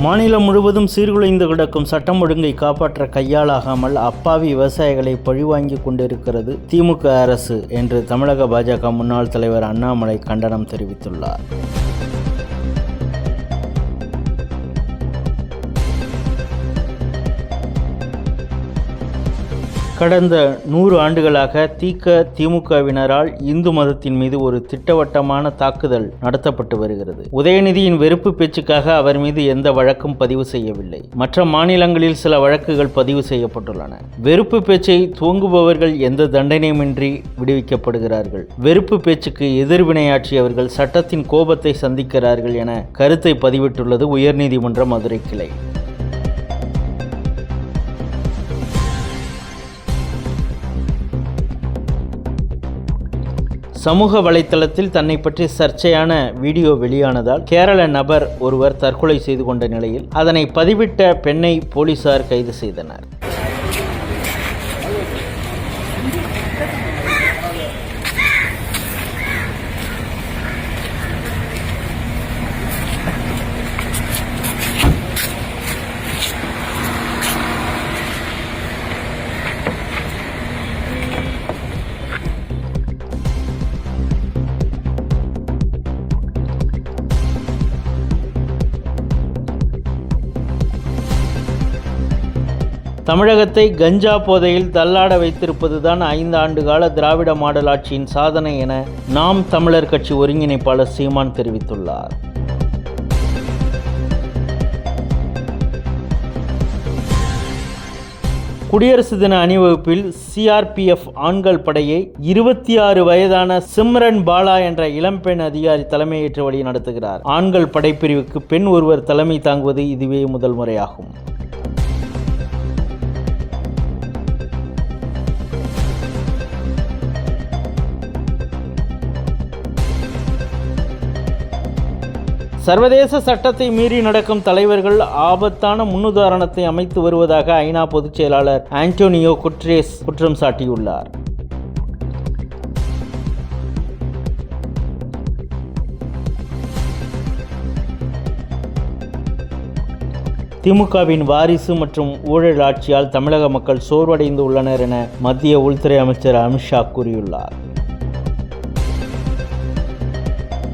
மாநிலம் முழுவதும் சீர்குலைந்து கிடக்கும் சட்டம் ஒழுங்கை காப்பாற்ற கையாளாகாமல் அப்பாவி விவசாயிகளை பழிவாங்கி கொண்டிருக்கிறது திமுக அரசு என்று தமிழக பாஜக முன்னாள் தலைவர் அண்ணாமலை கண்டனம் தெரிவித்துள்ளார். கடந்த 100 ஆண்டுகளாக திமுகவினரால் இந்து மதத்தின் மீது ஒரு திட்டவட்டமான தாக்குதல் நடத்தப்பட்டு வருகிறது. உதயநிதியின் வெறுப்பு பேச்சுக்காக அவர் மீது எந்த வழக்கும் பதிவு செய்யவில்லை. மற்ற மாநிலங்களில் சில வழக்குகள் பதிவு செய்யப்பட்டுள்ளன. வெறுப்பு பேச்சை துவங்குபவர்கள் எந்த தண்டனையுமின்றி விடுவிக்கப்படுகிறார்கள். வெறுப்பு பேச்சுக்கு எதிர்வினையாற்றியவர்கள் சட்டத்தின் கோபத்தை சந்திக்கிறார்கள் என கருத்தை பதிவிட்டுள்ளது உயர்நீதிமன்ற மதுரை கிளை. சமூக வலைத்தளத்தில் தன்னை பற்றி சர்ச்சையான வீடியோ வெளியானதால் கேரள நபர் ஒருவர் தற்கொலை செய்து கொண்ட நிலையில் அதனை பதிவிட்ட பெண்ணை போலீசார் கைது செய்தனர். தமிழகத்தை கஞ்சா போதையில் தள்ளாட வைத்திருப்பதுதான் 5 ஆண்டு கால திராவிட மாடல் ஆட்சியின் சாதனை என நாம் தமிழர் கட்சி ஒருங்கிணைப்பாளர் சீமான் தெரிவித்துள்ளார். குடியரசு தின அணிவகுப்பில் சிஆர்பிஎஃப் ஆண்கள் படையை 26 வயதான சிம்ரன் பாலா என்ற இளம்பெண் அதிகாரி தலைமையேற்று வழி நடத்துகிறார். ஆண்கள் படைப்பிரிவுக்கு பெண் ஒருவர் தலைமை தாங்குவது இதுவே முதல் முறையாகும். சர்வதேச சட்டத்தை மீறி நடக்கும் தலைவர்கள் ஆபத்தான முன்னுதாரணத்தை அமைத்து வருவதாக ஐநா பொதுச் செயலாளர் ஆண்டோனியோ குட்ரேஸ் குற்றம் சாட்டியுள்ளார். திமுகவின் வாரிசு மற்றும் ஊழல் ஆட்சியால் தமிழக மக்கள் சோர்வடைந்து உள்ளனர் என மத்திய உள்துறை அமைச்சர் அமித்ஷா கூறியுள்ளார்.